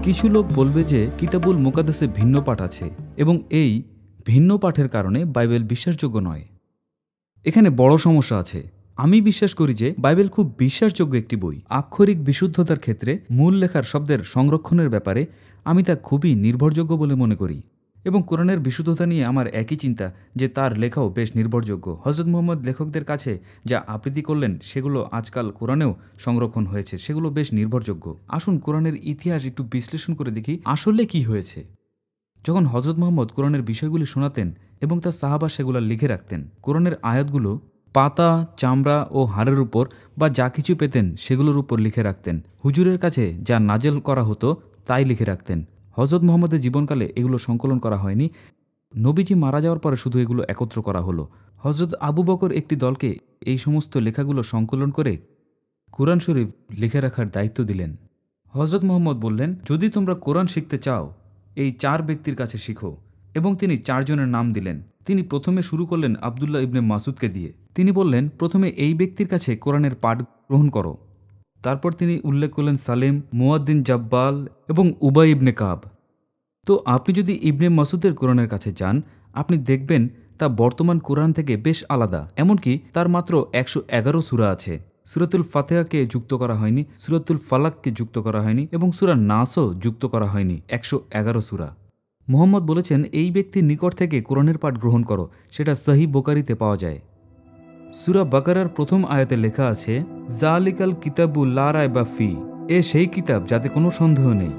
কিছু লোক বলবে যে কিতাবুল মুকাদ্দাসে ভিন্ন পাঠ আছে এবং এই ভিন্ন পাঠের কারণে বাইবেল বিশ্বাসযোগ্য নয়। এখানে বড় সমস্যা আছে। আমি বিশ্বাস করি যে বাইবেল খুব বিশ্বাসযোগ্য একটি বই। আক্ষরিক বিশুদ্ধতার ক্ষেত্রে মূল লেখার শব্দের সংরক্ষণের ব্যাপারে আমি তা খুবই নির্ভরযোগ্য বলে মনে করি এবং কোরআনের বিশুদ্ধতা নিয়ে আমার একই চিন্তা যে তার লেখাও বেশ নির্ভরযোগ্য। হযরত মুহাম্মদ লেখকদের কাছে যা আবৃত্তি করলেন সেগুলো আজকাল কোরআনেও সংরক্ষণ হয়েছে, সেগুলো বেশ নির্ভরযোগ্য। আসুন কোরআনের ইতিহাস একটু বিশ্লেষণ করে দেখি আসলে কি হয়েছে। যখন হযরত মুহাম্মদ কোরআনের বিষয়গুলি শোনাতেন এবং তার সাহাবা সেগুলো লিখে রাখতেন, কোরআনের আয়াতগুলো পাতা, চামড়া ও হাড়ের উপর বা যা কিছু পেতেন সেগুলোর উপর লিখে রাখতেন। হুজুরের কাছে যা নাজেল করা হতো তাই লিখে রাখতেন। হযরত মুহাম্মদের জীবনকালে এগুলো সংকলন করা হয়নি, নবীজি মারা যাওয়ার পরে শুধু এগুলো একত্র করা হলো। হযরত আবু বকর একটি দলকে এই সমস্ত লেখাগুলো সংকলন করে কুরআন শরীফ লিখে রাখার দায়িত্ব দিলেন। হযরত মুহাম্মদ বললেন, যদি তোমরা কোরআন শিখতে চাও এই 4 ব্যক্তির কাছে শিখো, এবং তিনি 4 জনের নাম দিলেন। তিনি প্রথমে শুরু করলেন আবদুল্লাহ ইবনে মাসুদকে দিয়ে। তিনি বললেন, প্রথমে এই ব্যক্তির কাছে কোরআনের পাঠ গ্রহণ করো। তারপর তিনি উল্লেখ করলেন সালেম, মুয়াদ্দিন জাব্বাল এবং উবাই ইবনে কাব। তো আপনি যদি ইবনে মাসুদের কোরআনের কাছে যান, আপনি দেখবেন তা বর্তমান কোরআন থেকে বেশ আলাদা। এমনকি তার মাত্র 111 সূরা আছে। সূরাতুল ফাতিহাকে যুক্ত করা হয়নি, সূরাতুল ফালাককে যুক্ত করা হয়নি এবং সূরা নাসও যুক্ত করা হয়নি। 111 সূরা। মুহাম্মদ বলেছেন, এই ব্যক্তির নিকট থেকে কোরআনের পাঠ গ্রহণ করো, সেটা সহিহ বুখারীতে পাওয়া যায়। সূরা বাকারার প্রথম আয়াতে লেখা আছে, জালিকাল কিতাবু লা রাইবা ফি, এ সেই কিতাব যাতে কোনো সন্দেহ নেই।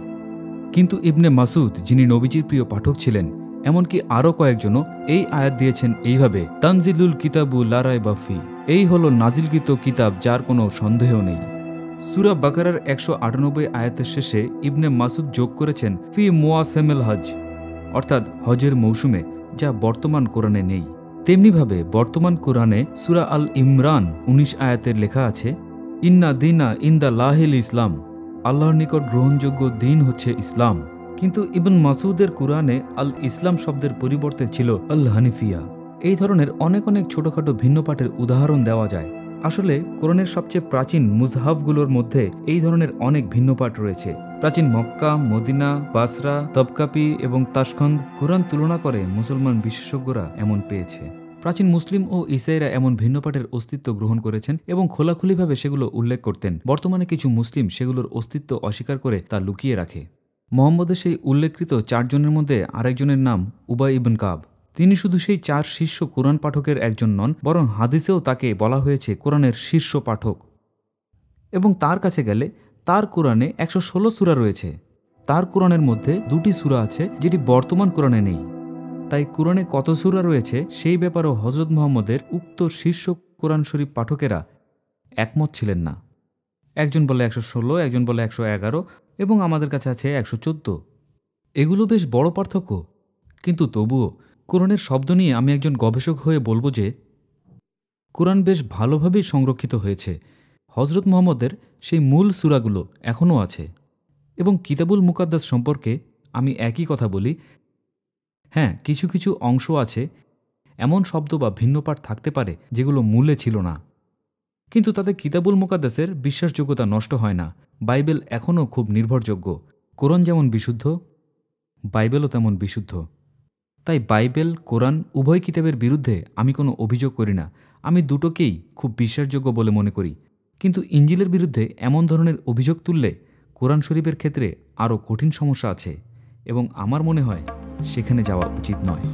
কিন্তু ইবনে মাসুদ, যিনি নবীজির প্রিয় পাঠক ছিলেন, এমনকি আরও কয়েকজনও এই আয়াত দিয়েছেন এইভাবে, তানজিলুল কিতাবু লা রাইবা ফি, এই হলো নাজিলকৃত কিতাব যার কোনো সন্দেহ নেই। সূরা বাকারার 198 আয়াতের শেষে ইবনে মাসুদ যোগ করেছেন ফি মুয়াসিমিল হজ, অর্থাৎ হজের মৌসুমে, যা বর্তমান কোরআনে নেই। তেমনিভাবে বর্তমান কোরআনে সূরা আল ইমরান 19 আয়াতের লেখা আছে, ইন্না দিনা ইনদা লাহিল ইসলাম, আল্লাহর নিকট গ্রহণযোগ্য দিন হচ্ছে ইসলাম। কিন্তু ইবন মাসুদের কোরআনে আল ইসলাম শব্দের পরিবর্তে ছিল আল হানিফিয়া। এই ধরনের অনেক অনেক ছোটখাটো ভিন্ন পাঠের উদাহরণ দেওয়া যায়। আসলে কোরআনের সবচেয়ে প্রাচীন মুজহাফগুলোর মধ্যে এই ধরনের অনেক ভিন্ন পাঠ রয়েছে। প্রাচীন মক্কা, মদিনা, বাসরা, তবকাপি এবং তাশখন্দ কোরআন তুলনা করে মুসলমান বিশেষজ্ঞরা এমন পেয়েছে। প্রাচীন মুসলিম ও ইসাইরা এমন ভিন্ন পাঠের অস্তিত্ব গ্রহণ করেছেন এবং খোলাখুলিভাবে সেগুলো উল্লেখ করতেন। বর্তমানে কিছু মুসলিম সেগুলোর অস্তিত্ব অস্বীকার করে তা লুকিয়ে রাখে। মুহাম্মদের সেই উল্লেখকৃত 4 জনের মধ্যে আরেকজনের নাম উবাই ইবন কাব। তিনি শুধু সেই 4 শীর্ষ কোরআন পাঠকের একজন নন, বরং হাদিসেও তাকে বলা হয়েছে কোরআনের শীর্ষ পাঠক। এবং তার কাছে গেলে তার কোরআনে 116 সূরা রয়েছে। তার কোরআনের মধ্যে 2টি সূরা আছে যেটি বর্তমান কোরআনে নেই। তাই কোরআনে কত সূরা রয়েছে সেই ব্যাপারেও হযরত মুহাম্মদের উক্ত শীর্ষ কোরআন শরীফ পাঠকেরা একমত ছিলেন না। একজন বলে 116, একজন বলে 111 এবং আমাদের কাছে আছে 114। এগুলো বেশ বড় পার্থক্য, কিন্তু তবুও কোরআনের শব্দ নিয়ে আমি একজন গবেষক হয়ে বলবো যে কোরআন বেশ ভালোভাবেই সংরক্ষিত হয়েছে। হযরত মুহাম্মদের সেই মূল সূরাগুলো এখনও আছে। এবং কিতাবুল মুকাদ্দাস সম্পর্কে আমি একই কথা বলি, হ্যাঁ, কিছু কিছু অংশ আছে, এমন শব্দ বা ভিন্ন পাঠ থাকতে পারে যেগুলো মূলে ছিল না, কিন্তু তাতে কিতাবুল মুকাদ্দাসের বিশ্বাসযোগ্যতা নষ্ট হয় না। বাইবেল এখনও খুব নির্ভরযোগ্য। কোরআন যেমন বিশুদ্ধ, বাইবেলও তেমন বিশুদ্ধ। তাই বাইবেল, কোরআন উভয় কিতাবের বিরুদ্ধে আমি কোনো অভিযোগ করি না। আমি দুটোকেই খুব বিশ্বাসযোগ্য বলে মনে করি। কিন্তু ইঞ্জিলের বিরুদ্ধে এমন ধরনের অভিযোগ তুললে কোরআন শরীফের ক্ষেত্রে আরও কঠিন সমস্যা আছে এবং আমার মনে হয় সেখানে যাওয়া উচিত নয়।